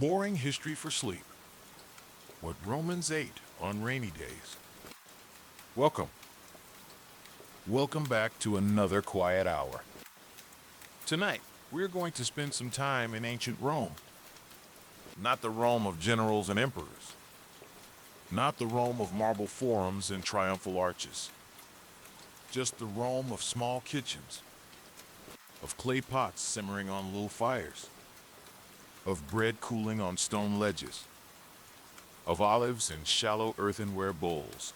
Boring history for sleep. What Romans ate on rainy days. Welcome. Welcome back to another quiet hour. Tonight, we're going to spend some time in ancient Rome. Not the Rome of generals and emperors. Not the Rome of marble forums and triumphal arches. Just the Rome of small kitchens. Of clay pots simmering on little fires. Of bread cooling on stone ledges. Of olives in shallow earthenware bowls.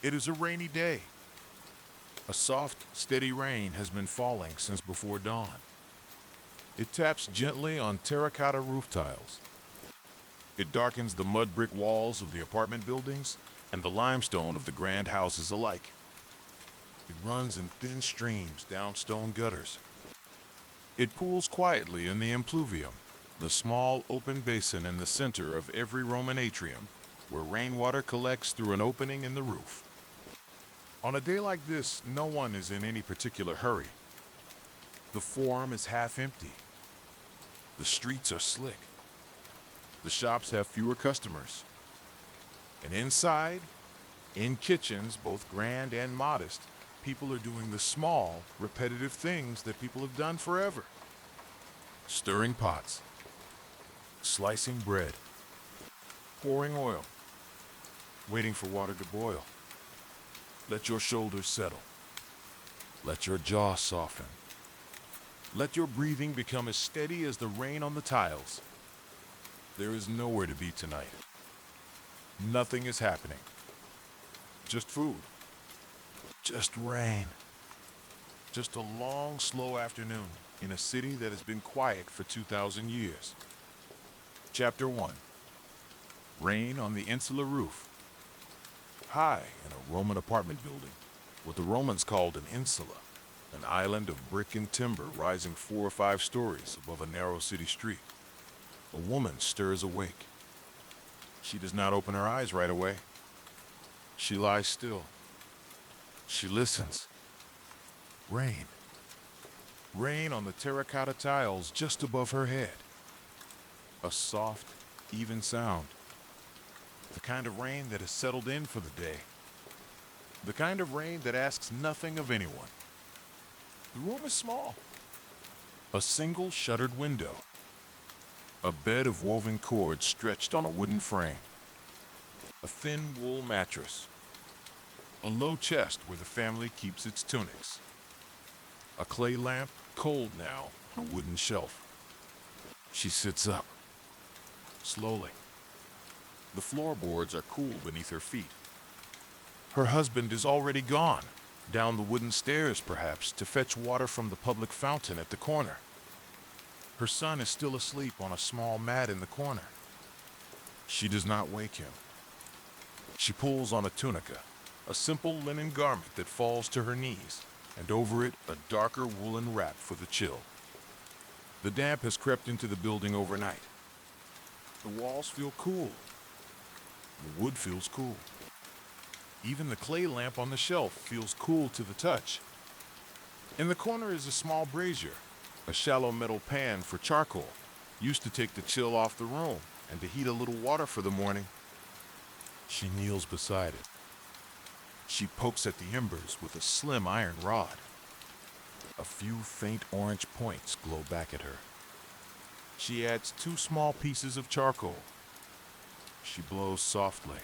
It is a rainy day. A soft, steady rain has been falling since before dawn. It taps gently on terracotta roof tiles. It darkens the mud brick walls of the apartment buildings and the limestone of the grand houses alike. It runs in thin streams down stone gutters. It pools quietly in the impluvium, the small open basin in the center of every Roman atrium, where rainwater collects through an opening in the roof. On a day like this, no one is in any particular hurry. The forum is half empty. The streets are slick. The shops have fewer customers. And inside, in kitchens, both grand and modest, people are doing the small, repetitive things that people have done forever. Stirring pots. Slicing bread. Pouring oil. Waiting for water to boil. Let your shoulders settle. Let your jaw soften. Let your breathing become as steady as the rain on the tiles. There is nowhere to be tonight. Nothing is happening. Just food. Just rain. Just a long, slow afternoon in a city that has been quiet for 2,000 years. Chapter 1. Rain on the Insula roof. High in a Roman apartment building, what the Romans called an insula, an island of brick and timber rising 4 or 5 stories above a narrow city street, a woman stirs awake. She does not open her eyes right away. She lies still. She listens. Rain. Rain on the terracotta tiles just above her head. A soft, even sound. The kind of rain that has settled in for the day. The kind of rain that asks nothing of anyone. The room is small. A single shuttered window. A bed of woven cord stretched on a wooden frame. A thin wool mattress. A low chest where the family keeps its tunics. A clay lamp, cold now, on a wooden shelf. She sits up. Slowly. The floorboards are cool beneath her feet. Her husband is already gone, down the wooden stairs perhaps, to fetch water from the public fountain at the corner. Her son is still asleep on a small mat in the corner. She does not wake him. She pulls on a tunica, a simple linen garment that falls to her knees, and over it a darker woolen wrap for the chill. The damp has crept into the building overnight. The walls feel cool. The wood feels cool. Even the clay lamp on the shelf feels cool to the touch. In the corner is a small brazier, a shallow metal pan for charcoal, used to take the chill off the room and to heat a little water for the morning. She kneels beside it. She pokes at the embers with a slim iron rod. A few faint orange points glow back at her. She adds 2 small pieces of charcoal. She blows softly.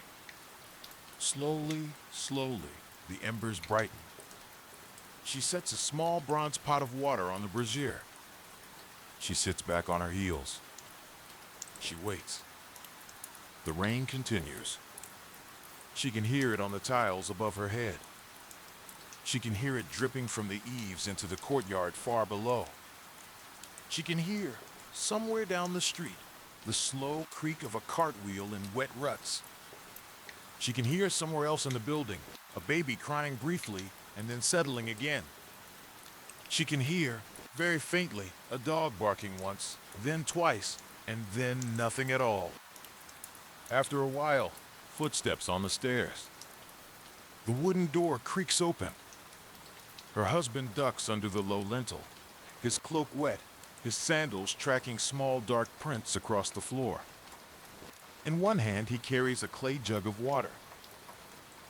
Slowly, slowly, the embers brighten. She sets a small bronze pot of water on the brazier. She sits back on her heels. She waits. The rain continues. She can hear it on the tiles above her head. She can hear it dripping from the eaves into the courtyard far below. She can hear, somewhere down the street, the slow creak of a cartwheel in wet ruts. She can hear somewhere else in the building, a baby crying briefly and then settling again. She can hear, very faintly, a dog barking once, then twice, and then nothing at all. After a while, footsteps on the stairs. The wooden door creaks open. Her husband ducks under the low lintel, his cloak wet, his sandals tracking small dark prints across the floor. In one hand, he carries a clay jug of water.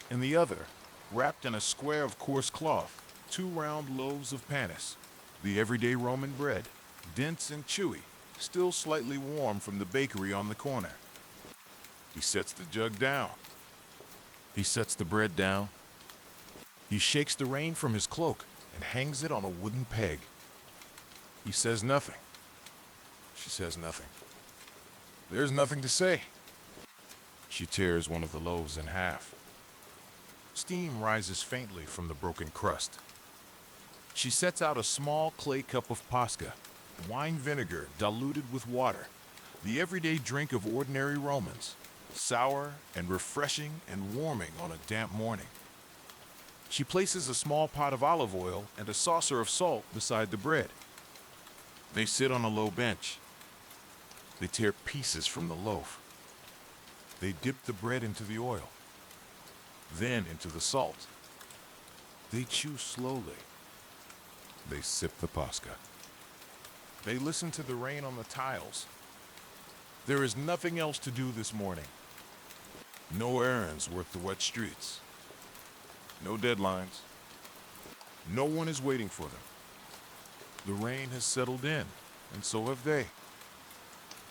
In the other, wrapped in a square of coarse cloth, 2 round loaves of panis, the everyday Roman bread, dense and chewy, still slightly warm from the bakery on the corner. He sets the jug down. He sets the bread down. He shakes the rain from his cloak and hangs it on a wooden peg. He says nothing. She says nothing. There's nothing to say. She tears one of the loaves in half. Steam rises faintly from the broken crust. She sets out a small clay cup of pasca, wine vinegar diluted with water, the everyday drink of ordinary Romans, sour and refreshing and warming on a damp morning. She places a small pot of olive oil and a saucer of salt beside the bread. They sit on a low bench. They tear pieces from the loaf. They dip the bread into the oil, then into the salt. They chew slowly. They sip the pasca. They listen to the rain on the tiles. There is nothing else to do this morning. No errands worth the wet streets. No deadlines. No one is waiting for them. The rain has settled in, and so have they.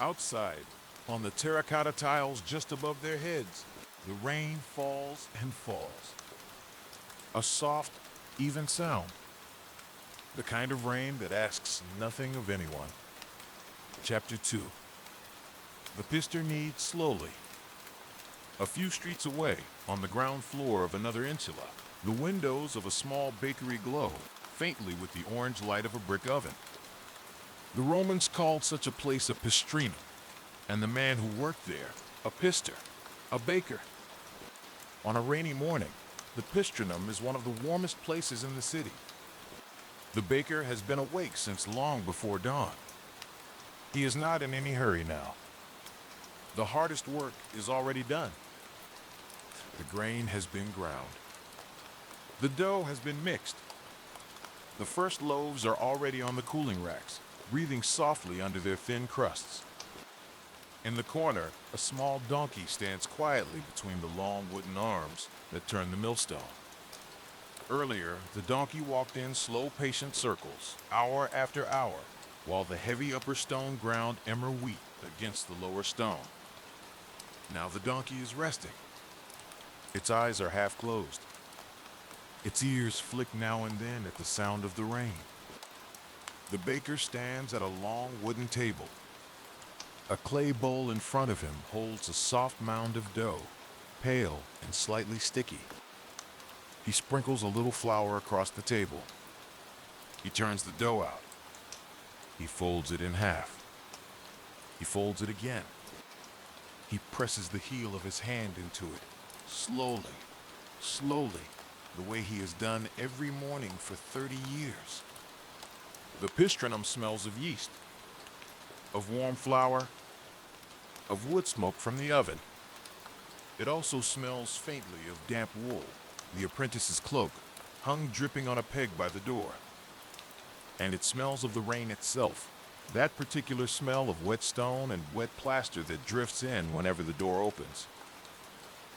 Outside, on the terracotta tiles just above their heads, the rain falls and falls. A soft, even sound. The kind of rain that asks nothing of anyone. Chapter 2. The Pistor kneads slowly. A few streets away, on the ground floor of another insula, the windows of a small bakery glow, faintly with the orange light of a brick oven. The Romans called such a place a pistrinum, and the man who worked there a pistor, a baker. On a rainy morning, the pistrinum is one of the warmest places in the city. The baker has been awake since long before dawn. He is not in any hurry now. The hardest work is already done. The grain has been ground. The dough has been mixed. The first loaves are already on the cooling racks, breathing softly under their thin crusts. In the corner, a small donkey stands quietly between the long wooden arms that turn the millstone. Earlier, the donkey walked in slow, patient circles, hour after hour, while the heavy upper stone ground emmer wheat against the lower stone. Now the donkey is resting. Its eyes are half closed. Its ears flick now and then at the sound of the rain. The baker stands at a long wooden table. A clay bowl in front of him holds a soft mound of dough, pale and slightly sticky. He sprinkles a little flour across the table. He turns the dough out. He folds it in half. He folds it again. He presses the heel of his hand into it, slowly, slowly, the way he has done every morning for 30 years. The pistrinum smells of yeast, of warm flour, of wood smoke from the oven. It also smells faintly of damp wool, the apprentice's cloak, hung dripping on a peg by the door. And it smells of the rain itself, that particular smell of wet stone and wet plaster that drifts in whenever the door opens.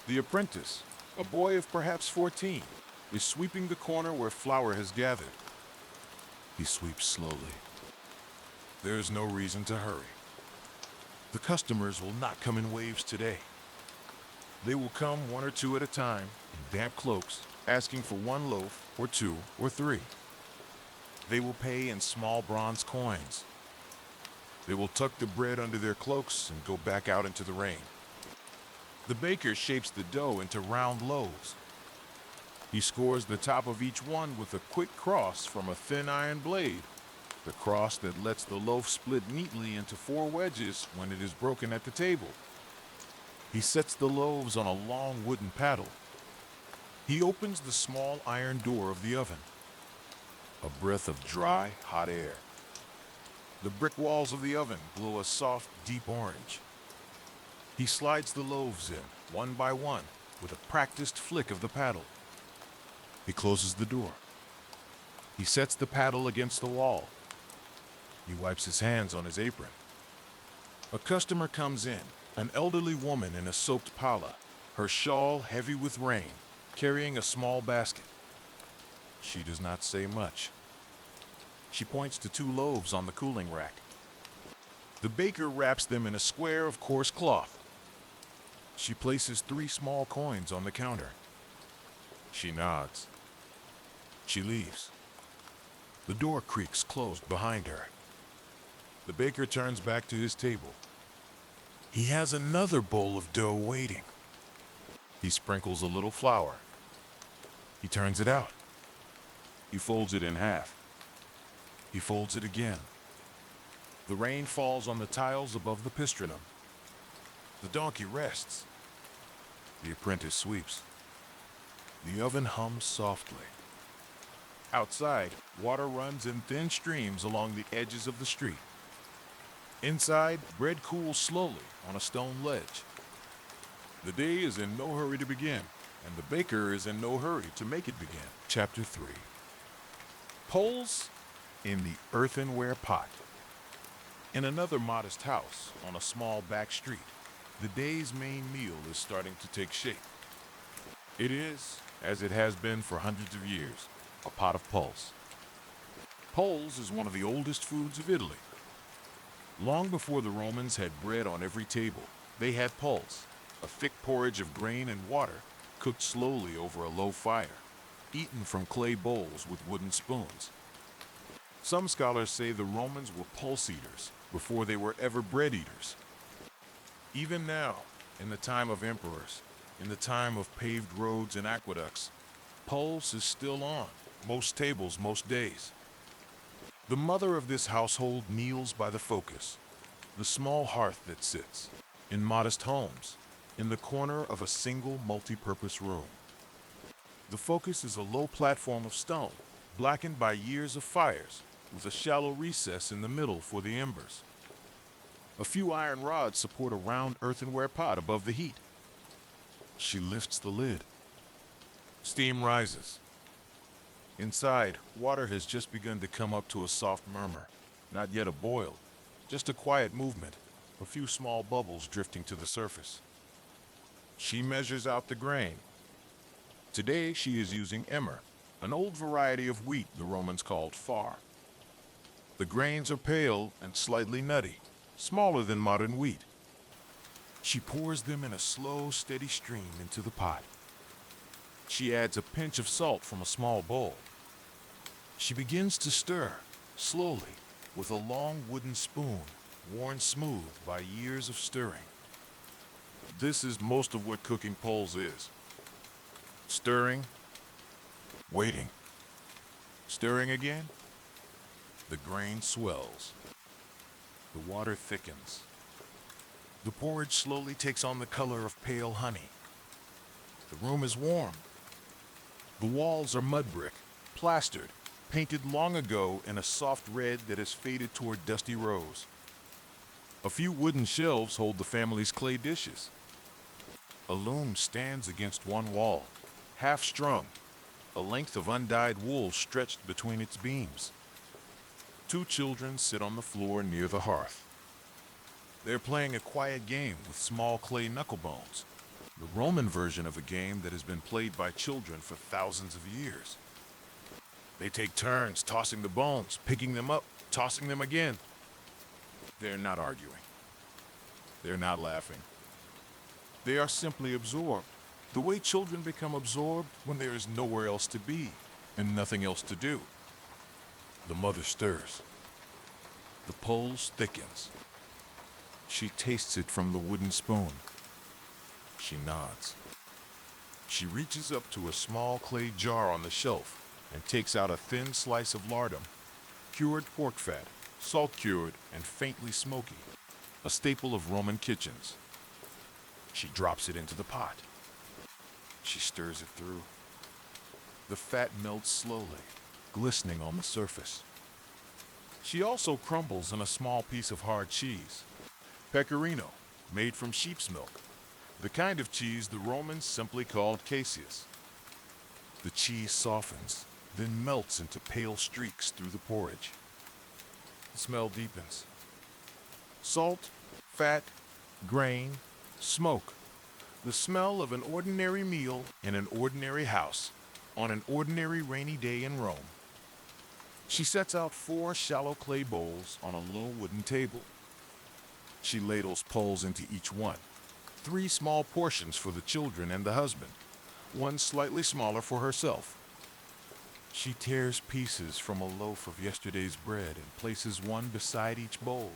The apprentice, a boy of perhaps 14, is sweeping the corner where flour has gathered. He sweeps slowly. There is no reason to hurry. The customers will not come in waves today. They will come 1 or 2 at a time in damp cloaks, asking for 1 loaf or 2 or 3. They will pay in small bronze coins. They will tuck the bread under their cloaks and go back out into the rain. The baker shapes the dough into round loaves. He scores the top of each one with a quick cross from a thin iron blade, the cross that lets the loaf split neatly into 4 wedges when it is broken at the table. He sets the loaves on a long wooden paddle. He opens the small iron door of the oven. A breath of dry, hot air. The brick walls of the oven glow a soft, deep orange. He slides the loaves in, one by one, with a practiced flick of the paddle. He closes the door. He sets the paddle against the wall. He wipes his hands on his apron. A customer comes in, an elderly woman in a soaked palla, her shawl heavy with rain, carrying a small basket. She does not say much. She points to 2 loaves on the cooling rack. The baker wraps them in a square of coarse cloth. She places 3 small coins on the counter. She nods. She leaves. The door creaks closed behind her. The baker turns back to his table. He has another bowl of dough waiting. He sprinkles a little flour. He turns it out. He folds it in half. He folds it again. The rain falls on the tiles above the pistrinum. The donkey rests. The apprentice sweeps. The oven hums softly. Outside, water runs in thin streams along the edges of the street. Inside, bread cools slowly on a stone ledge. The day is in no hurry to begin, and the baker is in no hurry to make it begin. Chapter 3. Puls in the Earthenware Pot. In another modest house on a small back street, the day's main meal is starting to take shape. It is, as it has been for hundreds of years, a pot of Puls. Puls is one of the oldest foods of Italy. Long before the Romans had bread on every table, they had Puls, a thick porridge of grain and water, cooked slowly over a low fire, eaten from clay bowls with wooden spoons. Some scholars say the Romans were pulse eaters before they were ever bread eaters. Even now, in the time of emperors, in the time of paved roads and aqueducts, Puls is still on most tables most days. The mother of this household kneels by the focus, the small hearth that sits, in modest homes, in the corner of a single multi-purpose room. The focus is a low platform of stone, blackened by years of fires, with a shallow recess in the middle for the embers. A few iron rods support a round earthenware pot above the heat. She lifts the lid. Steam rises. Inside, water has just begun to come up to a soft murmur. Not yet a boil, just a quiet movement, a few small bubbles drifting to the surface. She measures out the grain. Today she is using emmer, an old variety of wheat the Romans called far. The grains are pale and slightly nutty, smaller than modern wheat. She pours them in a slow, steady stream into the pot. She adds a pinch of salt from a small bowl. She begins to stir, slowly, with a long wooden spoon, worn smooth by years of stirring. This is most of what cooking Puls is. Stirring, waiting, stirring again. The grain swells. The water thickens. The porridge slowly takes on the color of pale honey. The room is warm. The walls are mud brick, plastered, painted long ago in a soft red that has faded toward dusty rose. A few wooden shelves hold the family's clay dishes. A loom stands against one wall, half strung, a length of undyed wool stretched between its beams. 2 children sit on the floor near the hearth. They're playing a quiet game with small clay knucklebones, the Roman version of a game that has been played by children for thousands of years. They take turns tossing the bones, picking them up, tossing them again. They're not arguing. They're not laughing. They are simply absorbed, the way children become absorbed when there is nowhere else to be and nothing else to do. The mother stirs. The Puls thickens. She tastes it from the wooden spoon. She nods. She reaches up to a small clay jar on the shelf and takes out a thin slice of lardum, cured pork fat, salt-cured and faintly smoky, a staple of Roman kitchens. She drops it into the pot. She stirs it through. The fat melts slowly, glistening on the surface. She also crumbles in a small piece of hard cheese, pecorino, made from sheep's milk, the kind of cheese the Romans simply called caseus. The cheese softens, then melts into pale streaks through the porridge. The smell deepens. Salt, fat, grain, smoke. The smell of an ordinary meal in an ordinary house on an ordinary rainy day in Rome. She sets out 4 shallow clay bowls on a low wooden table. She ladles Puls into each one. 3 small portions for the children and the husband, 1 slightly smaller for herself. She tears pieces from a loaf of yesterday's bread and places one beside each bowl.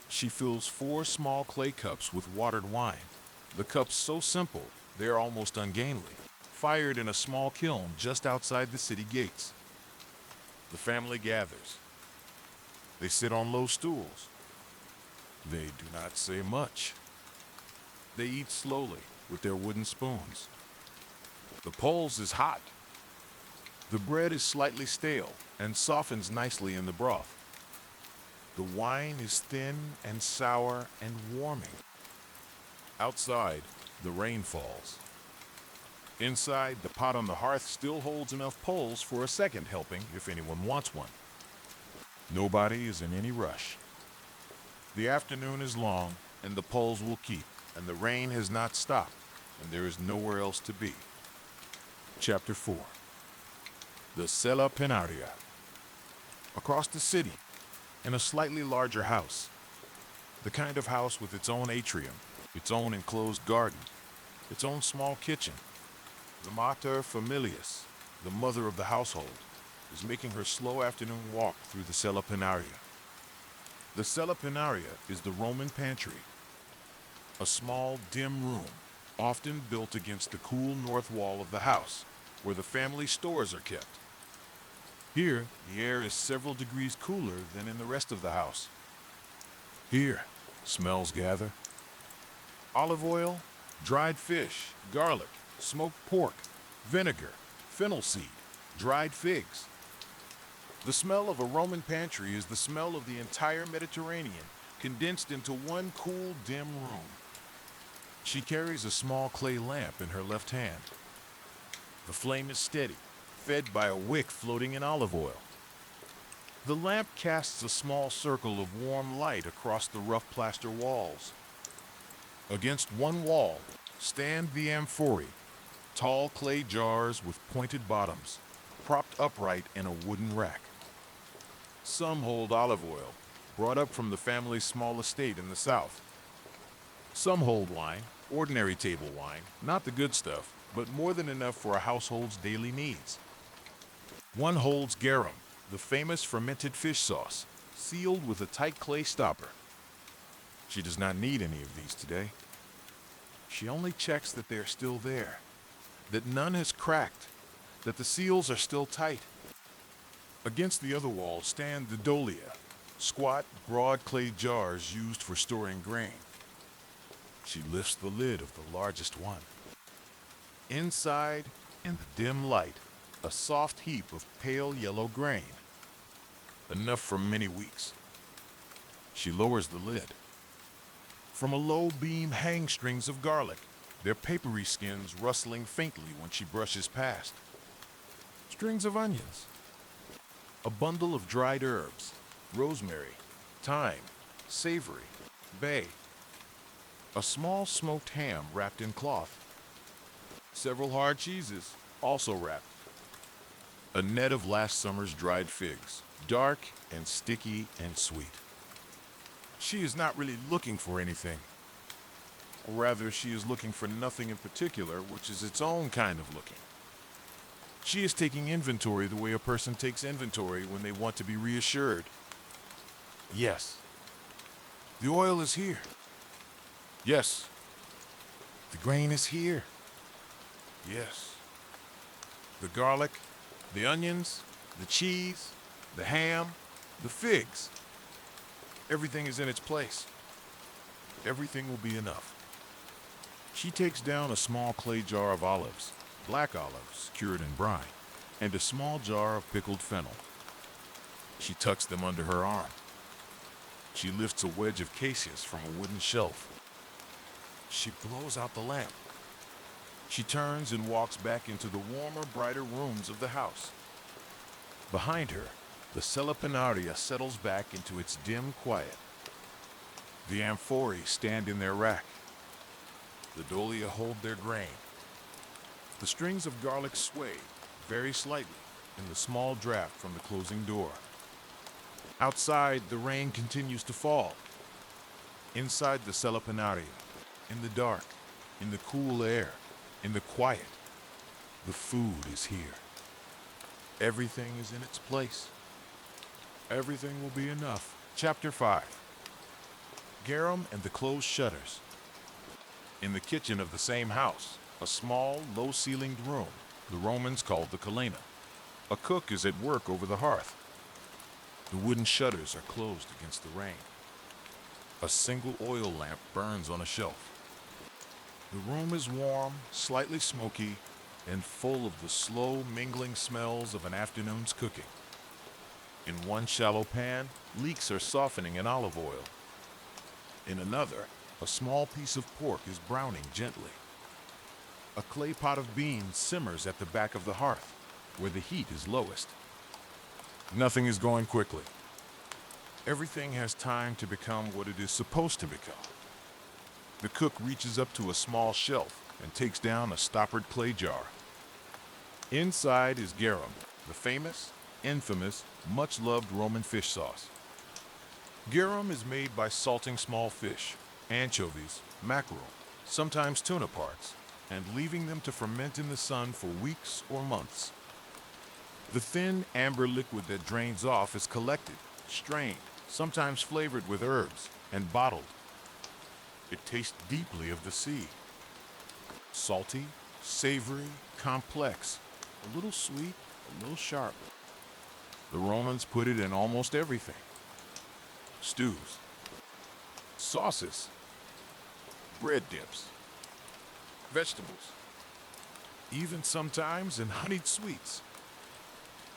She fills 4 small clay cups with watered wine. The cups so simple, they are almost ungainly, fired in a small kiln just outside the city gates. The family gathers. They sit on low stools. They do not say much. They eat slowly with their wooden spoons. The Puls is hot. The bread is slightly stale and softens nicely in the broth. The wine is thin and sour and warming. Outside, the rain falls. Inside, the pot on the hearth still holds enough Puls for a second helping if anyone wants one. Nobody is in any rush. The afternoon is long, and the Puls will keep, and the rain has not stopped, and there is nowhere else to be. Chapter 4. The Cella Penaria. Across the city, in a slightly larger house. The kind of house with its own atrium, its own enclosed garden, its own small kitchen. The mater familias, the mother of the household, is making her slow afternoon walk through the Cella Penaria. The Cella Penaria is the Roman pantry, a small, dim room, often built against the cool north wall of the house, where the family stores are kept. Here, the air is several degrees cooler than in the rest of the house. Here, smells gather. Olive oil, dried fish, garlic, smoked pork, vinegar, fennel seed, dried figs. The smell of a Roman pantry is the smell of the entire Mediterranean, condensed into one cool, dim room. She carries a small clay lamp in her left hand. The flame is steady, fed by a wick floating in olive oil. The lamp casts a small circle of warm light across the rough plaster walls. Against one wall stand the amphorae, tall clay jars with pointed bottoms, propped upright in a wooden rack. Some hold olive oil, brought up from the family's small estate in the south. Some hold wine, ordinary table wine, not the good stuff, but more than enough for a household's daily needs. One holds Garum, the famous fermented fish sauce, sealed with a tight clay stopper. She does not need any of these today. She only checks that they are still there, that none has cracked, that the seals are still tight. Against the other wall stand the dolia, squat, broad clay jars used for storing grain. She lifts the lid of the largest one. Inside, in the dim light, a soft heap of pale yellow grain. Enough for many weeks. She lowers the lid. From a low beam hang strings of garlic, their papery skins rustling faintly when she brushes past. Strings of onions. A bundle of dried herbs, rosemary, thyme, savory, bay. A small smoked ham wrapped in cloth. Several hard cheeses, also wrapped. A net of last summer's dried figs, dark and sticky and sweet. She is not really looking for anything. Or rather, she is looking for nothing in particular, which is its own kind of looking. She is taking inventory the way a person takes inventory when they want to be reassured. Yes, the oil is here. Yes, the grain is here. Yes, the garlic, the onions, the cheese, the ham, the figs. Everything is in its place. Everything will be enough. She takes down a small clay jar of olives, black olives cured in brine, and a small jar of pickled fennel. She tucks them under her arm. She lifts a wedge of cassius from a wooden shelf. She blows out the lamp. She turns and walks back into the warmer, brighter rooms of the house. Behind her, The Cella Penaria settles back into its dim quiet. The amphorae stand in their rack. The dolia hold their grain. The strings of garlic sway very slightly in the small draft from the closing door. Outside, the rain continues to fall. Inside the Cella Penaria, in the dark, in the cool air, in the quiet, the food is here. Everything is in its place. Everything will be enough. Chapter 5. Garum and the Closed Shutters. In the kitchen of the same house, a small, low-ceilinged room the Romans called the Cella. A cook is at work over the hearth. The wooden shutters are closed against the rain. A single oil lamp burns on a shelf. The room is warm, slightly smoky, and full of the slow mingling smells of an afternoon's cooking. In one shallow pan, leeks are softening in olive oil. In another, a small piece of pork is browning gently. A clay pot of beans simmers at the back of the hearth, where the heat is lowest. Nothing is going quickly. Everything has time to become what it is supposed to become. The cook reaches up to a small shelf and takes down a stoppered clay jar. Inside is garum, the famous, infamous, much-loved Roman fish sauce. Garum is made by salting small fish, anchovies, mackerel, sometimes tuna parts, and leaving them to ferment in the sun for weeks or months. The thin, amber liquid that drains off is collected, strained, sometimes flavored with herbs, and bottled. It tastes deeply of the sea. Salty, savory, complex, a little sweet, a little sharp. The Romans put it in almost everything. Stews, sauces, bread dips, vegetables, even sometimes in honeyed sweets.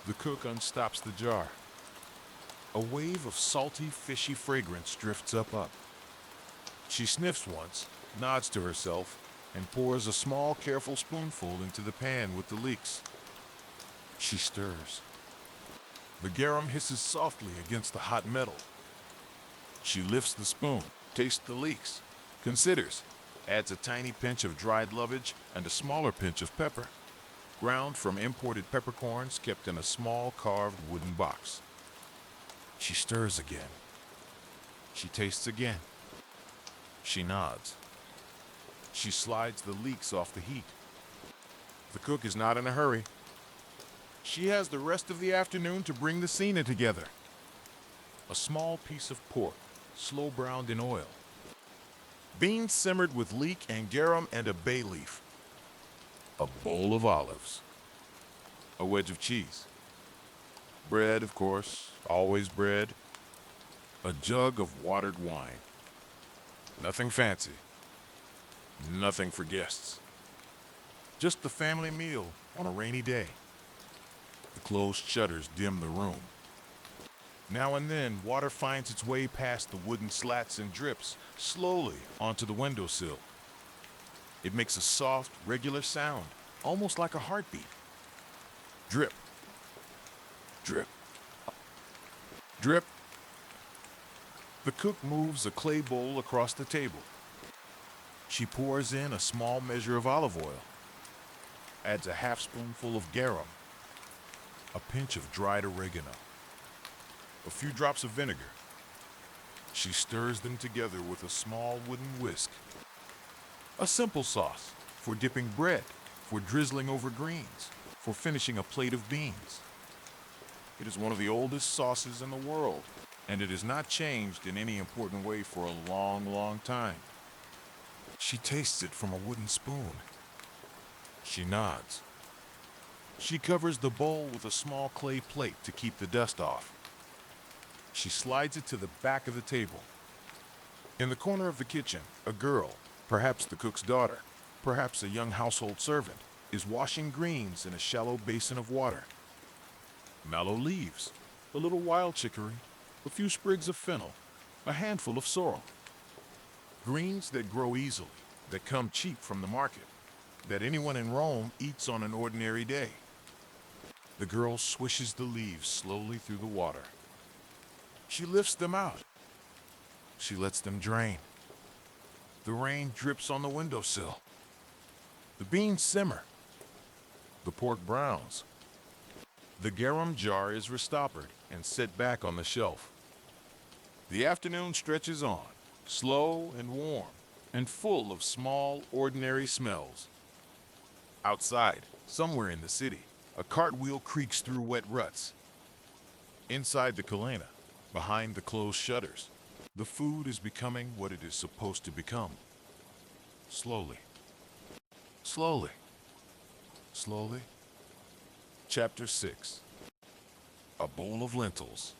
The cook unstops the jar. A wave of salty, fishy fragrance drifts up. She sniffs once, nods to herself, and pours a small, careful spoonful into the pan with the leeks. She stirs. The garum hisses softly against the hot metal. She lifts the spoon, tastes the leeks, considers, adds a tiny pinch of dried lovage and a smaller pinch of pepper, ground from imported peppercorns kept in a small carved wooden box. She stirs again. She tastes again. She nods. She slides the leeks off the heat. The cook is not in a hurry. She has the rest of the afternoon to bring the Cena together. A small piece of pork, slow browned in oil. Beans simmered with leek and garum and a bay leaf. A bowl of olives. A wedge of cheese. Bread, of course, always bread. A jug of watered wine. Nothing fancy. Nothing for guests. Just the family meal on a rainy day. The closed shutters dim the room. Now and then, water finds its way past the wooden slats and drips slowly onto the windowsill. It makes a soft, regular sound, almost like a heartbeat. Drip. Drip. Drip. The cook moves a clay bowl across the table. She pours in a small measure of olive oil, adds a half spoonful of garum, a pinch of dried oregano, a few drops of vinegar. She stirs them together with a small wooden whisk. A simple sauce for dipping bread, for drizzling over greens, for finishing a plate of beans. It is one of the oldest sauces in the world, and it has not changed in any important way for a long, long time. She tastes it from a wooden spoon. She nods. She covers the bowl with a small clay plate to keep the dust off. She slides it to the back of the table. In the corner of the kitchen, a girl, perhaps the cook's daughter, perhaps a young household servant, is washing greens in a shallow basin of water. Mallow leaves, a little wild chicory, a few sprigs of fennel, a handful of sorrel. Greens that grow easily, that come cheap from the market, that anyone in Rome eats on an ordinary day. The girl swishes the leaves slowly through the water. She lifts them out. She lets them drain. The rain drips on the windowsill. The beans simmer. The pork browns. The garum jar is restoppered and set back on the shelf. The afternoon stretches on, slow and warm, and full of small, ordinary smells. Outside, somewhere in the city, a cartwheel creaks through wet ruts. Inside the Kalena, behind the closed shutters, the food is becoming what it is supposed to become. Slowly. Slowly. Slowly. Chapter 6. A Bowl of Lentils.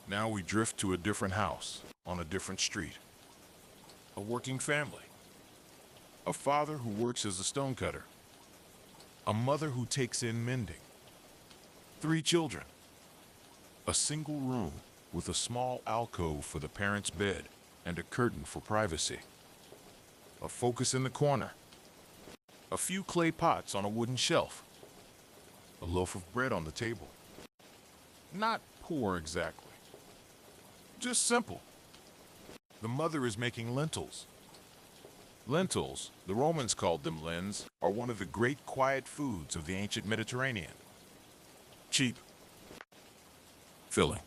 Now we drift to a different house, on a different street. A working family. A father who works as a stonecutter. A mother who takes in mending. 3 children. A single room with a small alcove for the parents' bed and a curtain for privacy. A focus in the corner. A few clay pots on a wooden shelf. A loaf of bread on the table. Not poor exactly. Just simple. The mother is making lentils. Lentils, the Romans called them lens, are one of the great quiet foods of the ancient Mediterranean. Cheap. Filling.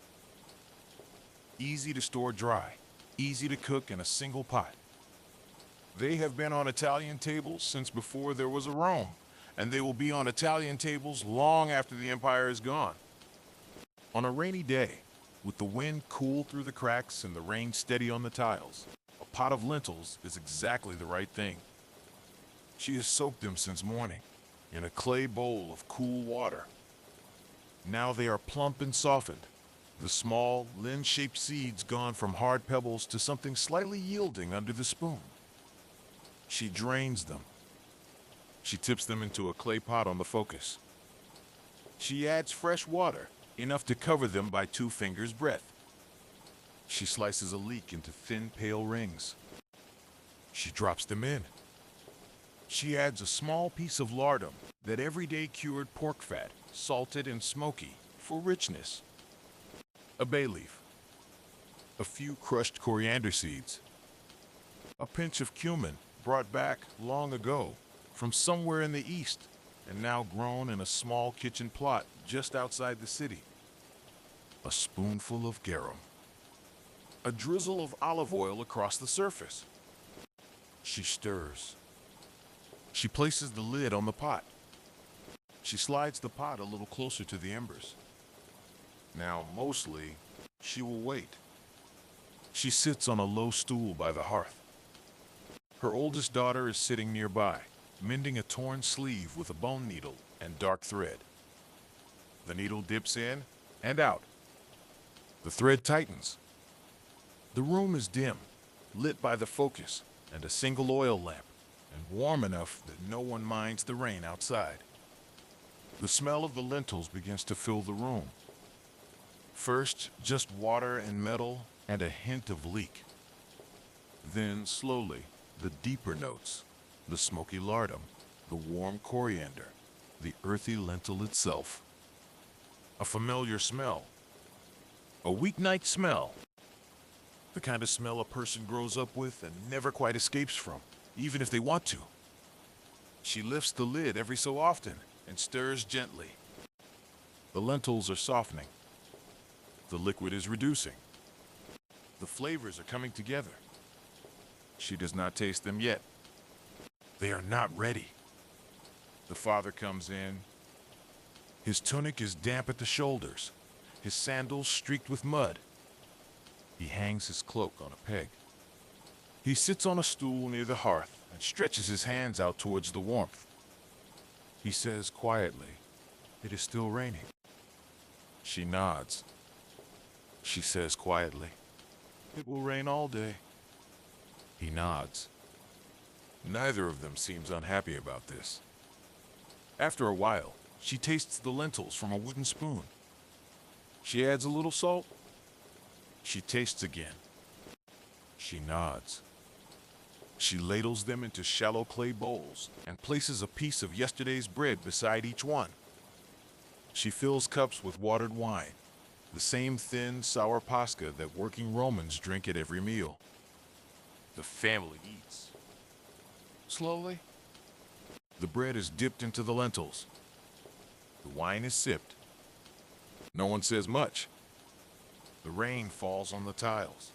Easy to store dry. Easy to cook in a single pot. They have been on Italian tables since before there was a Rome, and they will be on Italian tables long after the empire is gone. On a rainy day, with the wind cool through the cracks and the rain steady on the tiles, a pot of lentils is exactly the right thing. She has soaked them since morning, in a clay bowl of cool water. Now they are plump and softened, the small, lens-shaped seeds gone from hard pebbles to something slightly yielding under the spoon. She drains them. She tips them into a clay pot on the focus. She adds fresh water, enough to cover them by 2 fingers' breadth. She slices a leek into thin, pale rings. She drops them in. She adds a small piece of lardum, that everyday cured pork fat, salted and smoky, for richness. A bay leaf. A few crushed coriander seeds. A pinch of cumin, brought back long ago from somewhere in the east and now grown in a small kitchen plot just outside the city. A spoonful of garum. A drizzle of olive oil across the surface. She stirs. She places the lid on the pot. She slides the pot a little closer to the embers. Now, mostly, she will wait. She sits on a low stool by the hearth. Her oldest daughter is sitting nearby, mending a torn sleeve with a bone needle and dark thread. The needle dips in and out. The thread tightens. The room is dim, lit by the focus and a single oil lamp, and warm enough that no one minds the rain outside. The smell of the lentils begins to fill the room. First, just water and metal and a hint of leek. Then, slowly, the deeper notes, the smoky lardum, the warm coriander, the earthy lentil itself. A familiar smell. A weeknight smell. The kind of smell a person grows up with and never quite escapes from, even if they want to. She lifts the lid every so often and stirs gently. The lentils are softening. The liquid is reducing. The flavors are coming together. She does not taste them yet. They are not ready. The father comes in. His tunic is damp at the shoulders, his sandals streaked with mud. He hangs his cloak on a peg. He sits on a stool near the hearth and stretches his hands out towards the warmth. He says quietly, "It is still raining." She nods. She says quietly, "It will rain all day." He nods. Neither of them seems unhappy about this. After a while, she tastes the lentils from a wooden spoon. She adds a little salt. She tastes again. She nods. She ladles them into shallow clay bowls and places a piece of yesterday's bread beside each one. She fills cups with watered wine, the same thin, sour pasca that working Romans drink at every meal. The family eats. Slowly, the bread is dipped into the lentils. The wine is sipped. No one says much. The rain falls on the tiles.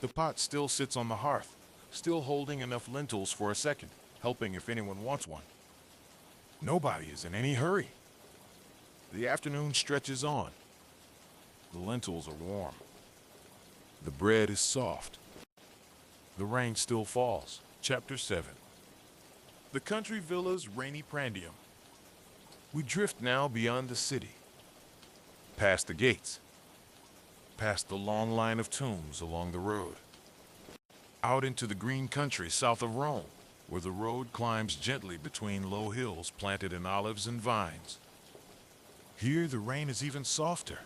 The pot still sits on the hearth, still holding enough lentils for a second, helping if anyone wants one. Nobody is in any hurry. The afternoon stretches on. The lentils are warm. The bread is soft. The rain still falls. Chapter 7. The country villa's rainy Prandium. We drift now beyond the city, past the gates, past the long line of tombs along the road, out into the green country south of Rome, where the road climbs gently between low hills planted in olives and vines. Here the rain is even softer,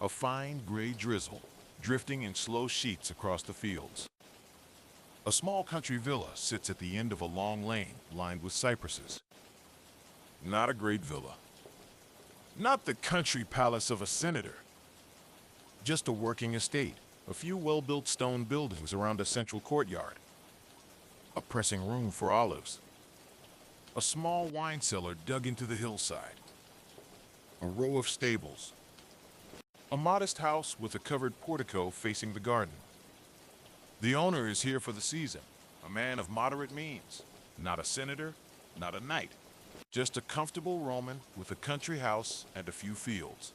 a fine gray drizzle drifting in slow sheets across the fields. A small country villa sits at the end of a long lane lined with cypresses. Not a great villa. Not the country palace of a senator. Just a working estate, a few well-built stone buildings around a central courtyard. A pressing room for olives. A small wine cellar dug into the hillside. A row of stables. A modest house with a covered portico facing the garden. The owner is here for the season, a man of moderate means, not a senator, not a knight, just a comfortable Roman with a country house and a few fields.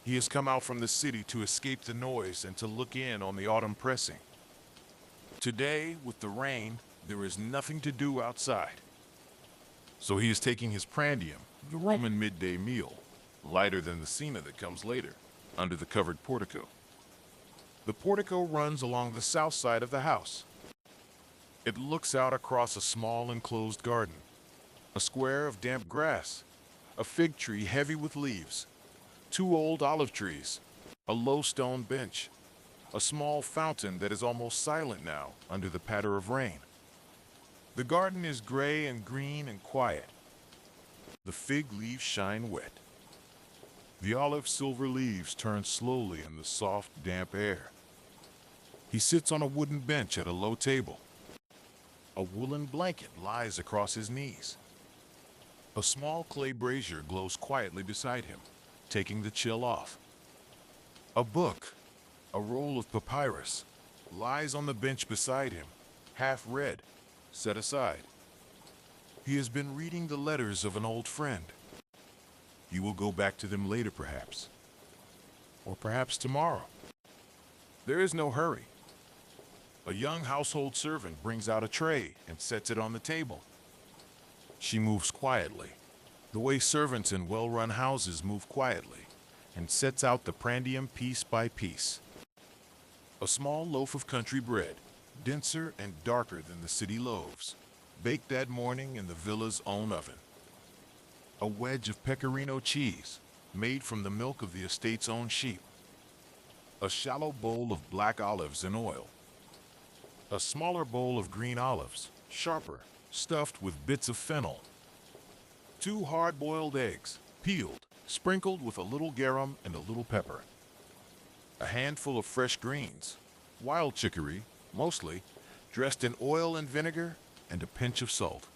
He has come out from the city to escape the noise and to look in on the autumn pressing. Today, with the rain, there is nothing to do outside. So he is taking his Prandium, the Roman midday meal, lighter than the Cena that comes later, under the covered portico. The portico runs along the south side of the house. It looks out across a small enclosed garden, a square of damp grass, a fig tree heavy with leaves, 2 old olive trees, a low stone bench, a small fountain that is almost silent now under the patter of rain. The garden is gray and green and quiet. The fig leaves shine wet. The olive silver leaves turn slowly in the soft, damp air. He sits on a wooden bench at a low table. A woolen blanket lies across his knees. A small clay brazier glows quietly beside him, taking the chill off. A book, a roll of papyrus, lies on the bench beside him, half read, set aside. He has been reading the letters of an old friend. He will go back to them later, perhaps. Or perhaps tomorrow. There is no hurry. A young household servant brings out a tray and sets it on the table. She moves quietly, the way servants in well-run houses move quietly, and sets out the Prandium piece by piece. A small loaf of country bread, denser and darker than the city loaves, baked that morning in the villa's own oven. A wedge of pecorino cheese, made from the milk of the estate's own sheep. A shallow bowl of black olives in oil. A smaller bowl of green olives, sharper, stuffed with bits of fennel. 2 hard-boiled eggs, peeled, sprinkled with a little garum and a little pepper. A handful of fresh greens, wild chicory, mostly, dressed in oil and vinegar, and a pinch of salt.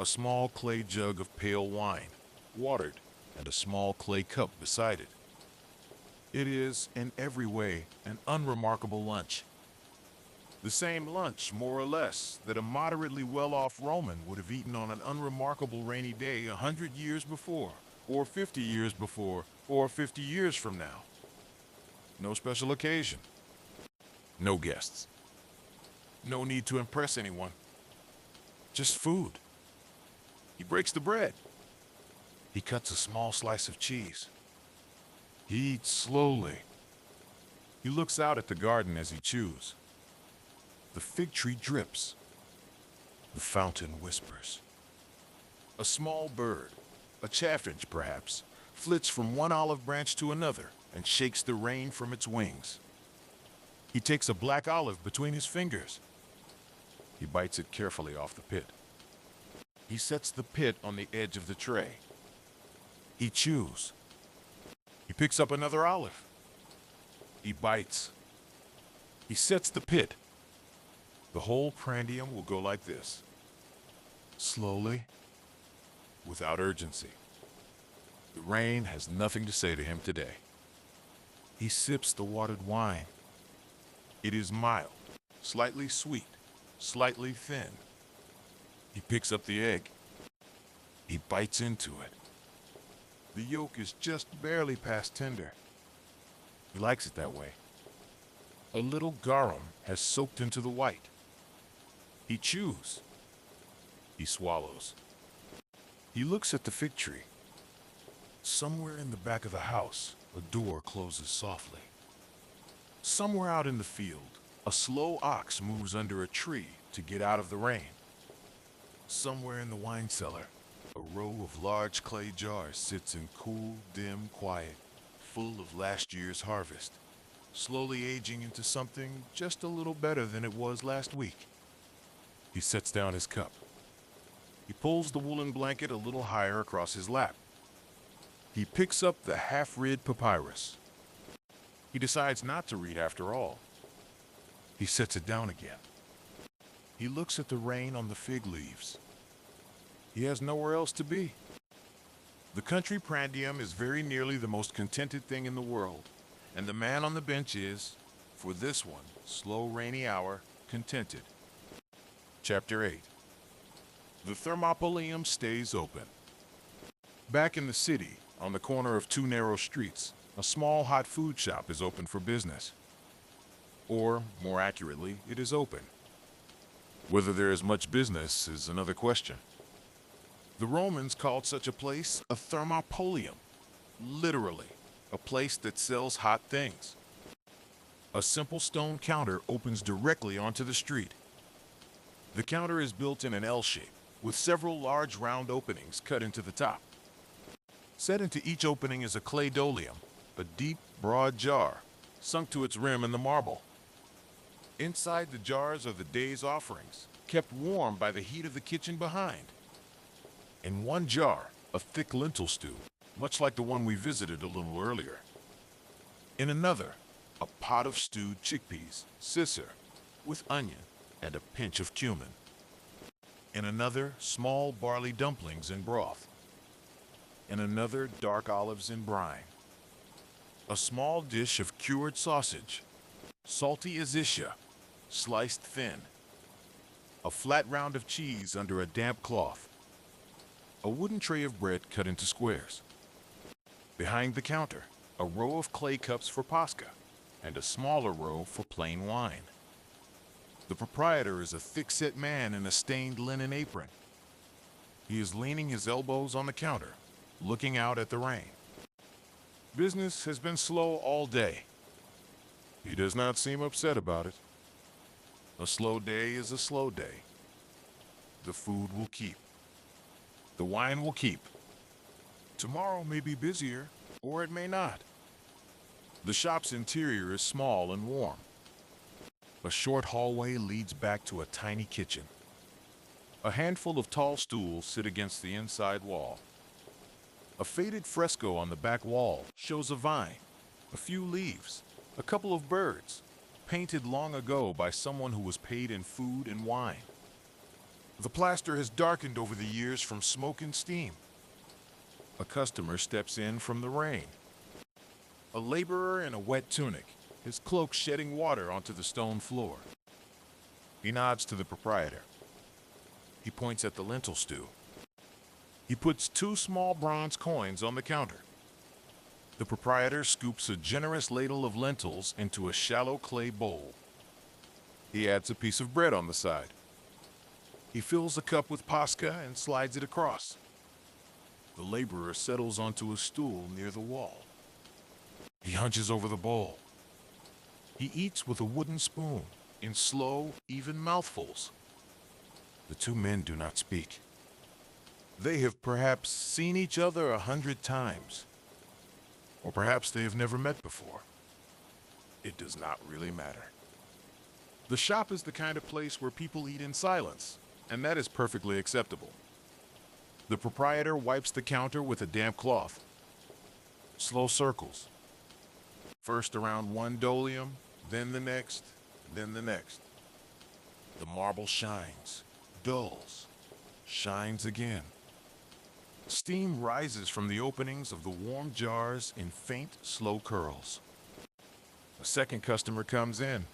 A small clay jug of pale wine, watered, and a small clay cup beside it. It is, in every way, an unremarkable lunch. The same lunch, more or less, that a moderately well-off Roman would have eaten on an unremarkable rainy day 100 years before, or 50 years before, or 50 years from now. No special occasion. No guests. No need to impress anyone. Just food. He breaks the bread. He cuts a small slice of cheese. He eats slowly. He looks out at the garden as he chews. The fig tree drips. The fountain whispers. A small bird, a chaffinch perhaps, flits from one olive branch to another and shakes the rain from its wings. He takes a black olive between his fingers. He bites it carefully off the pit. He sets the pit on the edge of the tray, He chews. He picks up another olive. He bites. He sets the pit. The whole Prandium will go like this. Slowly, without urgency. The rain has nothing to say to him today. He sips the watered wine. It is mild, slightly sweet, slightly thin. He picks up the egg. He bites into it. The yolk is just barely past tender. He likes it that way. A little garum has soaked into the white. He chews. He swallows. He looks at the fig tree. Somewhere in the back of the house, a door closes softly. Somewhere out in the field, a slow ox moves under a tree to get out of the rain. Somewhere in the wine cellar, a row of large clay jars sits in cool, dim quiet, full of last year's harvest, slowly aging into something just a little better than it was last week. He sets down his cup. He pulls the woolen blanket a little higher across his lap. He picks up the half-read papyrus. He decides not to read after all. He sets it down again. He looks at the rain on the fig leaves. He has nowhere else to be. The country Prandium is very nearly the most contented thing in the world, and the man on the bench is, for this one, slow rainy hour, contented. Chapter 8. The Thermopolium stays open. Back in the city, on the corner of two narrow streets, a small hot food shop is open for business. Or, more accurately, it is open. Whether there is much business is another question. The Romans called such a place a Thermopolium, literally, a place that sells hot things. A simple stone counter opens directly onto the street. The counter is built in an L shape, with several large round openings cut into the top. Set into each opening is a clay dolium, a deep, broad jar, sunk to its rim in the marble. Inside the jars are the day's offerings, kept warm by the heat of the kitchen behind. In one jar, a thick lentil stew, much like the one we visited a little earlier. In another, a pot of stewed chickpeas, scissor, with onion and a pinch of cumin. In another, small barley dumplings in broth. In another, dark olives in brine. A small dish of cured sausage, salty azisha, sliced thin. A flat round of cheese under a damp cloth. A wooden tray of bread cut into squares. Behind the counter, a row of clay cups for pasca, and a smaller row for plain wine. The proprietor is a thick-set man in a stained linen apron. He is leaning his elbows on the counter, looking out at the rain. Business has been slow all day. He does not seem upset about it. A slow day is a slow day. The food will keep. The wine will keep. Tomorrow may be busier, or it may not. The shop's interior is small and warm. A short hallway leads back to a tiny kitchen. A handful of tall stools sit against the inside wall. A faded fresco on the back wall shows a vine, a few leaves, a couple of birds, painted long ago by someone who was paid in food and wine. The plaster has darkened over the years from smoke and steam. A customer steps in from the rain. A laborer in a wet tunic, his cloak shedding water onto the stone floor. He nods to the proprietor. He points at the lentil stew. He puts 2 small bronze coins on the counter. The proprietor scoops a generous ladle of lentils into a shallow clay bowl. He adds a piece of bread on the side. He fills a cup with pasca and slides it across. The laborer settles onto a stool near the wall. He hunches over the bowl. He eats with a wooden spoon, in slow, even mouthfuls. The 2 men do not speak. They have perhaps seen each other 100 times. Or perhaps they have never met before. It does not really matter. The shop is the kind of place where people eat in silence, and that is perfectly acceptable. The proprietor wipes the counter with a damp cloth Slow circles. First around one dolium, then the next, then the next. The marble shines, dulls, shines again. Steam rises from the openings of the warm jars in faint, slow curls. A second customer comes in.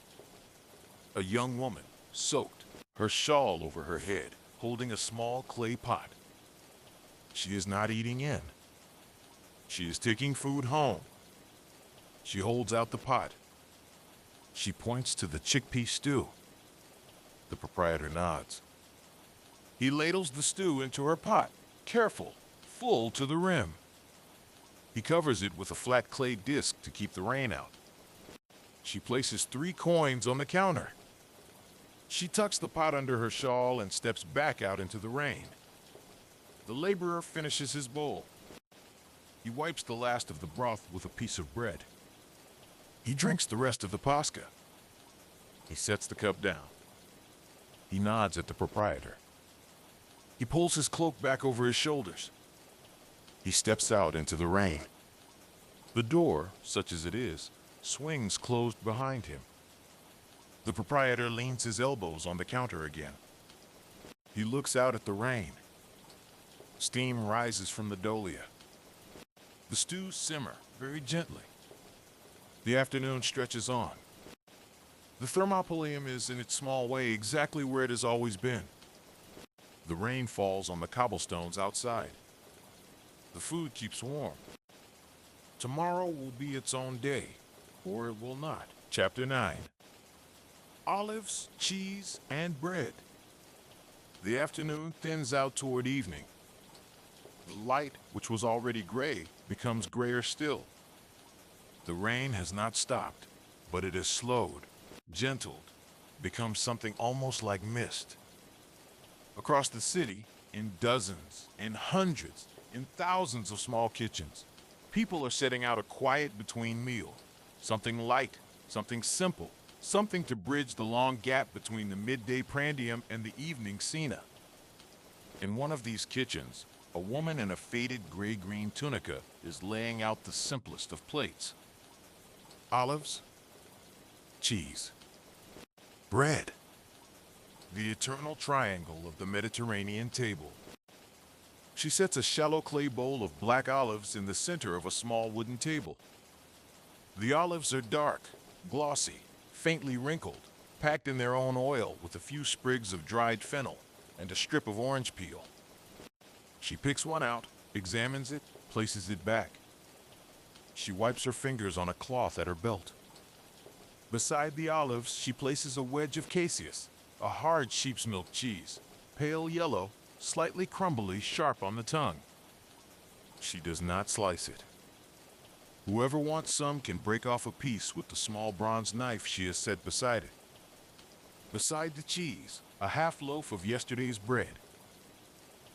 A young woman, soaked, her shawl over her head, holding a small clay pot. She is not eating in. She is taking food home. She holds out the pot. She points to the chickpea stew. The proprietor nods. He ladles the stew into her pot, careful, full to the rim. He covers it with a flat clay disc to keep the rain out. She places 3 coins on the counter. She tucks the pot under her shawl and steps back out into the rain. The laborer finishes his bowl. He wipes the last of the broth with a piece of bread. He drinks the rest of the pasca. He sets the cup down. He nods at the proprietor. He pulls his cloak back over his shoulders. He steps out into the rain. The door, such as it is, swings closed behind him. The proprietor leans his elbows on the counter again. He looks out at the rain. Steam rises from the dolia. The stews simmer very gently. The afternoon stretches on. The Thermopolium is in its small way exactly where it has always been. The rain falls on the cobblestones outside. The food keeps warm. Tomorrow will be its own day, or it will not. Chapter 9. Olives, cheese, and bread. The afternoon thins out toward evening. The light, which was already gray, becomes grayer still. The rain has not stopped, but it has slowed, gentled, become something almost like mist. Across the city, in dozens, in hundreds, in thousands of small kitchens, people are setting out a quiet between meal. Something light, something simple, something to bridge the long gap between the midday Prandium and the evening Cena. In one of these kitchens, a woman in a faded gray-green tunica is laying out the simplest of plates. Olives, cheese, bread. The eternal triangle of the Mediterranean table. She sets a shallow clay bowl of black olives in the center of a small wooden table. The olives are dark, glossy, faintly wrinkled, packed in their own oil with a few sprigs of dried fennel and a strip of orange peel. She picks one out, examines it, places it back. She wipes her fingers on a cloth at her belt. Beside the olives, she places a wedge of caseus, a hard sheep's milk cheese, pale yellow, slightly crumbly, sharp on the tongue. She does not slice it. Whoever wants some can break off a piece with the small bronze knife she has set beside it. Beside the cheese, a half loaf of yesterday's bread.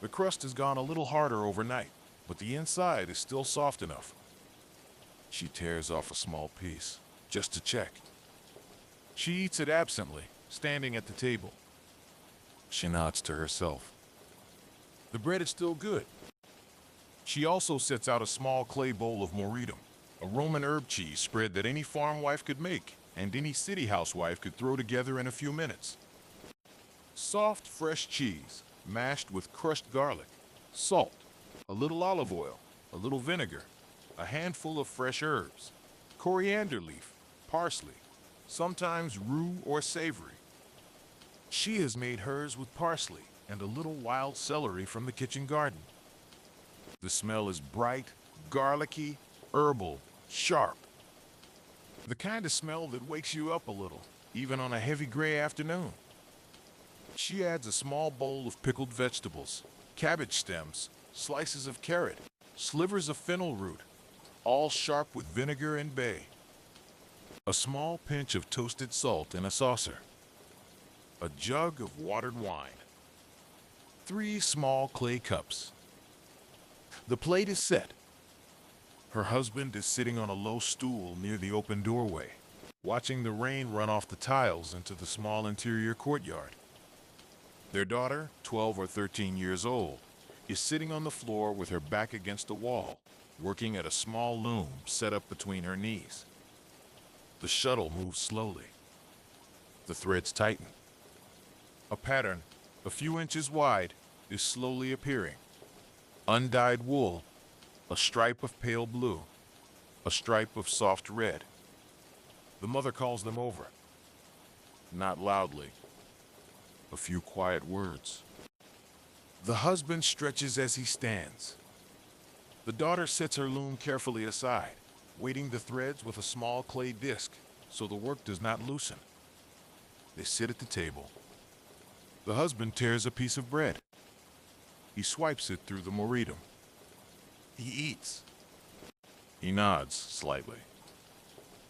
The crust has gone a little harder overnight, but the inside is still soft enough. She tears off a small piece, just to check. She eats it absently, standing at the table. She nods to herself. The bread is still good. She also sets out a small clay bowl of moridum, a Roman herb cheese spread that any farm wife could make and any city housewife could throw together in a few minutes. Soft, fresh cheese, mashed with crushed garlic, salt, a little olive oil, a little vinegar, a handful of fresh herbs, coriander leaf, parsley, sometimes rue or savory. She has made hers with parsley and a little wild celery from the kitchen garden. The smell is bright, garlicky, herbal, sharp. The kind of smell that wakes you up a little, even on a heavy gray afternoon. She adds a small bowl of pickled vegetables, cabbage stems, slices of carrot, slivers of fennel root, all sharp with vinegar and bay. A small pinch of toasted salt in a saucer. A jug of watered wine. 3 small clay cups. The plate is set. Her husband is sitting on a low stool near the open doorway, watching the rain run off the tiles into the small interior courtyard. Their daughter, 12 or 13 years old, is sitting on the floor with her back against a wall, working at a small loom set up between her knees. The shuttle moves slowly. The threads tighten. A pattern, a few inches wide, is slowly appearing. Undyed wool, a stripe of pale blue, a stripe of soft red. The mother calls them over. Not loudly. A few quiet words. The husband stretches as he stands. The daughter sets her loom carefully aside, weighting the threads with a small clay disc so the work does not loosen. They sit at the table. The husband tears a piece of bread. He swipes it through the moridum. He eats. He nods slightly.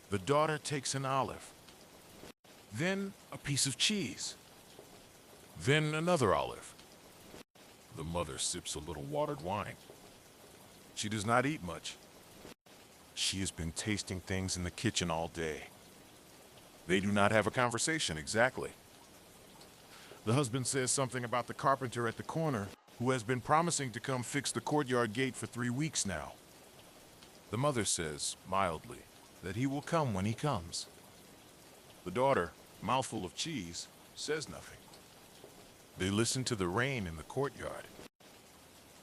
The daughter takes an olive. Then a piece of cheese. Then another olive. The mother sips a little watered wine. She does not eat much. She has been tasting things in the kitchen all day. They do not have a conversation exactly. The husband says something about the carpenter at the corner who has been promising to come fix the courtyard gate for 3 weeks now. The mother says, mildly, that he will come when he comes. The daughter, mouthful of cheese, says nothing. They listen to the rain in the courtyard.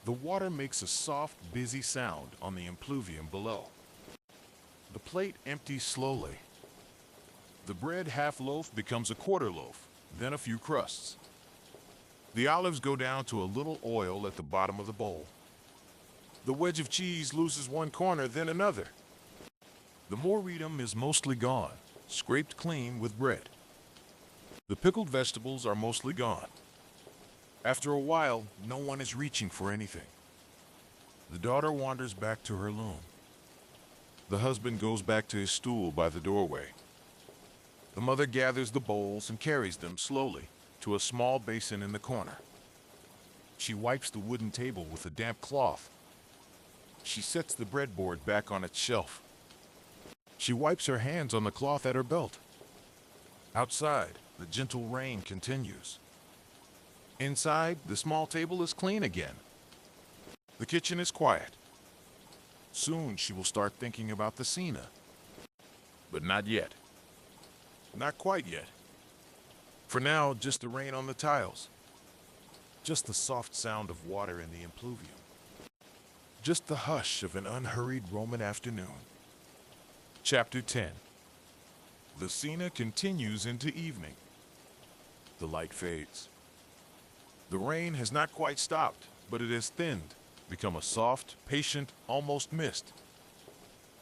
The water makes a soft, busy sound on the impluvium below. The plate empties slowly. The bread half-loaf becomes a quarter loaf, then a few crusts. The olives go down to a little oil at the bottom of the bowl. The wedge of cheese loses one corner, then another. The moridum is mostly gone, scraped clean with bread. The pickled vegetables are mostly gone. After a while, no one is reaching for anything. The daughter wanders back to her loom. The husband goes back to his stool by the doorway. The mother gathers the bowls and carries them slowly to a small basin in the corner. She wipes the wooden table with a damp cloth. She sets the breadboard back on its shelf. She wipes her hands on the cloth at her belt. Outside, the gentle rain continues. Inside, the small table is clean again. The kitchen is quiet. Soon she will start thinking about the Cena. But not yet. Not quite yet. For now, just the rain on the tiles. Just the soft sound of water in the impluvium. Just the hush of an unhurried Roman afternoon. Chapter 10. The Cena continues into evening. The light fades. The rain has not quite stopped, but it has thinned, become a soft, patient, almost mist.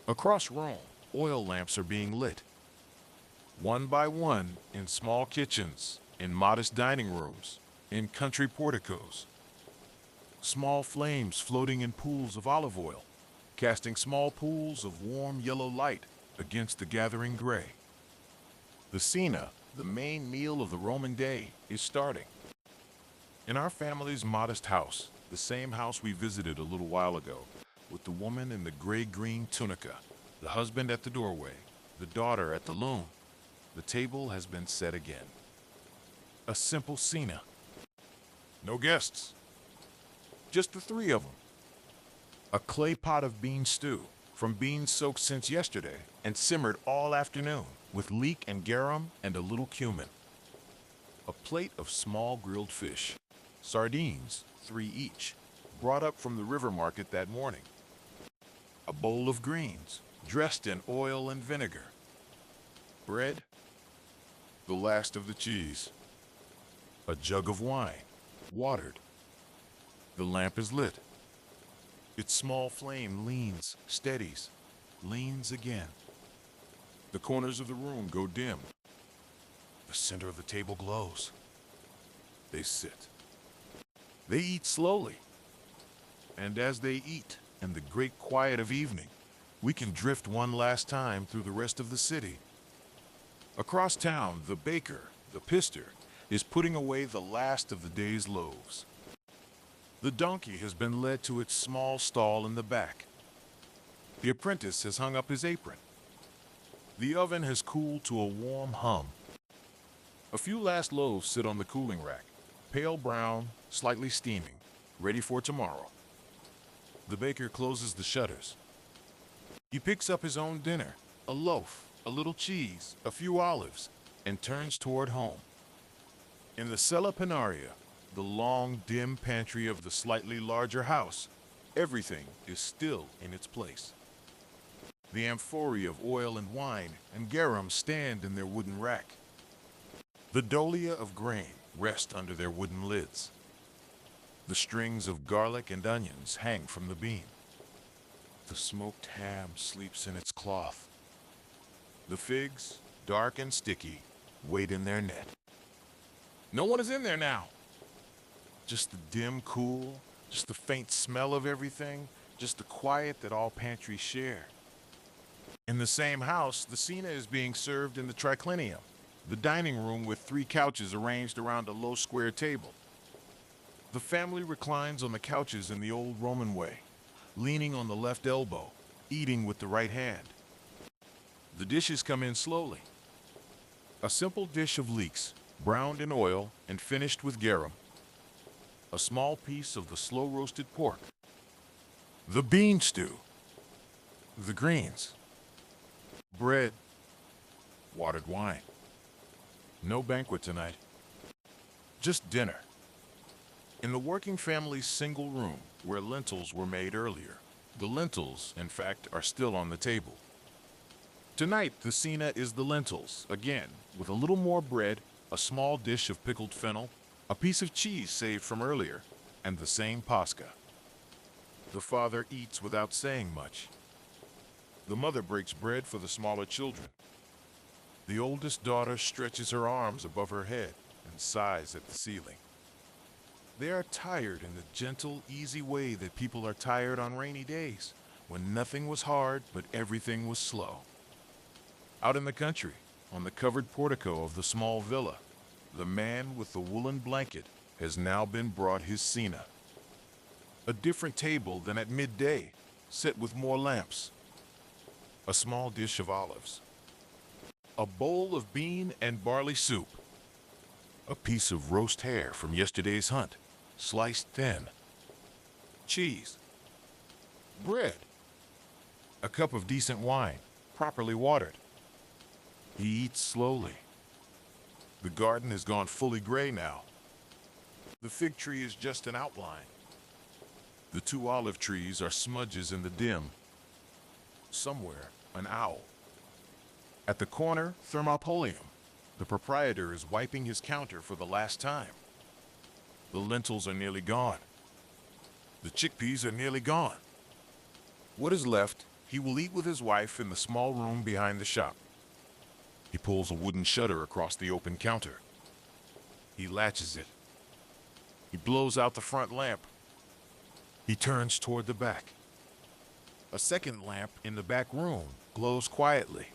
Across Rome, oil lamps are being lit. One by one, in small kitchens, in modest dining rooms, in country porticos. Small flames floating in pools of olive oil, casting small pools of warm yellow light against the gathering gray. The Cena, the main meal of the Roman day, is starting. In our family's modest house, the same house we visited a little while ago, with the woman in the gray-green tunica, the husband at the doorway, the daughter at the loom, the table has been set again. A simple Cena. No guests. Just the 3 of them. A clay pot of bean stew, from beans soaked since yesterday and simmered all afternoon, with leek and garum and a little cumin. A plate of small grilled fish. Sardines, 3 each, brought up from the river market that morning. A bowl of greens, dressed in oil and vinegar. Bread. The last of the cheese. A jug of wine, watered. The lamp is lit. Its small flame leans, steadies, leans again. The corners of the room go dim. The center of the table glows. They sit. They eat slowly. And as they eat, in the great quiet of evening, we can drift one last time through the rest of the city. Across town, the baker, the Pistor, is putting away the last of the day's loaves. The donkey has been led to its small stall in the back. The apprentice has hung up his apron. The oven has cooled to a warm hum. A few last loaves sit on the cooling rack, pale brown, slightly steaming, ready for tomorrow. The baker closes the shutters. He picks up his own dinner, a loaf, a little cheese, a few olives, and turns toward home. In the Cella Penaria, the long, dim pantry of the slightly larger house, everything is still in its place. The amphorae of oil and wine and garum stand in their wooden rack. The dolia of grain rest under their wooden lids. The strings of garlic and onions hang from the beam. The smoked ham sleeps in its cloth. The figs, dark and sticky, wait in their net. No one is in there now. Just the dim cool, just the faint smell of everything, just the quiet that all pantries share. In the same house, the Cena is being served in the triclinium, the dining room with 3 couches arranged around a low square table. The family reclines on the couches in the old Roman way, leaning on the left elbow, eating with the right hand. The dishes come in slowly. A simple dish of leeks, browned in oil and finished with garum. A small piece of the slow-roasted pork. The bean stew. The greens. Bread. Watered wine. No banquet tonight. Just dinner. In the working family's single room, where lentils were made earlier, the lentils, in fact, are still on the table. Tonight, the Cena is the lentils, again, with a little more bread, a small dish of pickled fennel, a piece of cheese saved from earlier, and the same pasca. The father eats without saying much. The mother breaks bread for the smaller children. The oldest daughter stretches her arms above her head and sighs at the ceiling. They are tired in the gentle, easy way that people are tired on rainy days, when nothing was hard but everything was slow. Out in the country, on the covered portico of the small villa, the man with the woolen blanket has now been brought his Cena. A different table than at midday, set with more lamps. A small dish of olives. A bowl of bean and barley soup. A piece of roast hare from yesterday's hunt, sliced thin. Cheese. Bread. A cup of decent wine, properly watered. He eats slowly. The garden has gone fully gray now. The fig tree is just an outline. The 2 olive trees are smudges in the dim. Somewhere, an owl. At the corner, Thermopolium. The proprietor is wiping his counter for the last time. The lentils are nearly gone. The chickpeas are nearly gone. What is left, he will eat with his wife in the small room behind the shop. He pulls a wooden shutter across the open counter. He latches it. He blows out the front lamp. He turns toward the back. A second lamp in the back room glows quietly.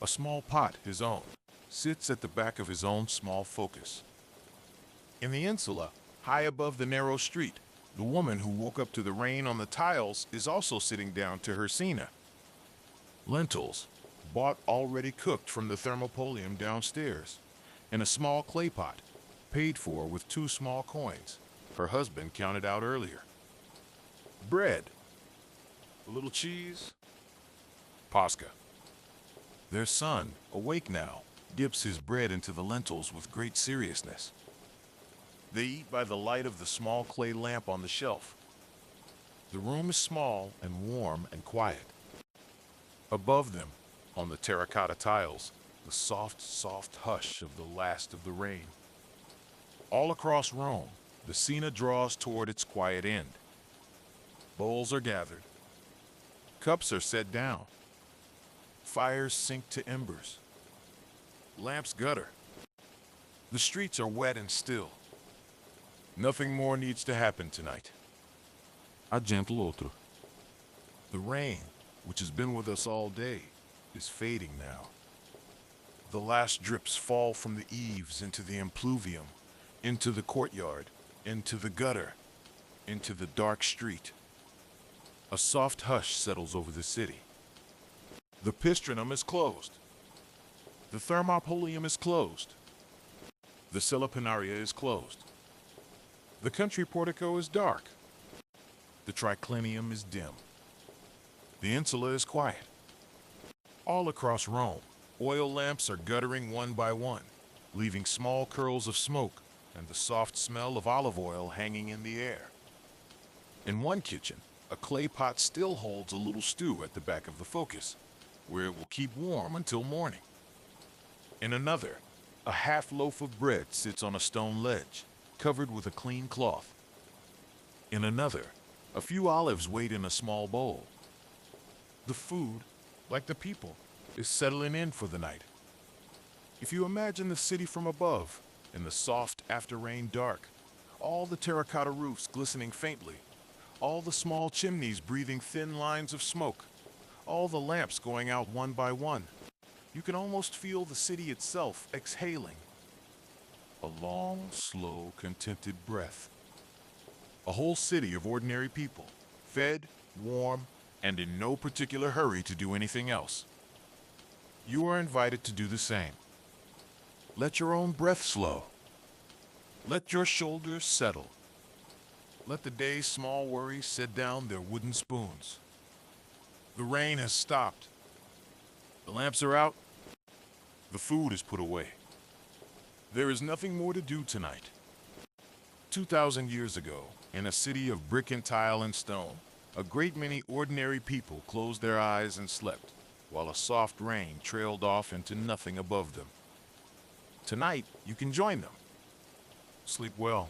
A small pot, his own, sits at the back of his own small focus. In the Insula, high above the narrow street, the woman who woke up to the rain on the tiles is also sitting down to her Cena. Lentils, bought already cooked from the Thermopolium downstairs, in a small clay pot, paid for with 2 small coins, her husband counted out earlier. Bread. A little cheese. Pasca. Their son, awake now, dips his bread into the lentils with great seriousness. They eat by the light of the small clay lamp on the shelf. The room is small and warm and quiet. Above them, on the terracotta tiles, the soft, soft hush of the last of the rain. All across Rome, the Cena draws toward its quiet end. Bowls are gathered. Cups are set down. Fires sink to embers. Lamps gutter. The streets are wet and still. Nothing more needs to happen tonight. A gentle outro. The rain, which has been with us all day, is fading now. The last drips fall from the eaves into the impluvium, into the courtyard, into the gutter, into the dark street. A soft hush settles over the city. The Pistrinum is closed. The Thermopolium is closed. The Cella Penaria is closed. The country portico is dark. The triclinium is dim. The Insula is quiet. All across Rome, oil lamps are guttering one by one, leaving small curls of smoke and the soft smell of olive oil hanging in the air. In one kitchen, a clay pot still holds a little stew at the back of the focus, where it will keep warm until morning. In another, a half loaf of bread sits on a stone ledge, covered with a clean cloth. In another, a few olives wait in a small bowl. The food, like the people, is settling in for the night. If you imagine the city from above, in the soft after-rain dark, all the terracotta roofs glistening faintly, all the small chimneys breathing thin lines of smoke, all the lamps going out one by one, you can almost feel the city itself exhaling. A long, slow, contented breath. A whole city of ordinary people, fed, warm, and in no particular hurry to do anything else. You are invited to do the same. Let your own breath slow. Let your shoulders settle. Let the day's small worries set down their wooden spoons. The rain has stopped. The lamps are out. The food is put away. There is nothing more to do tonight. 2,000 years ago, in a city of brick and tile and stone, a great many ordinary people closed their eyes and slept, while a soft rain trailed off into nothing above them. Tonight, you can join them. Sleep well.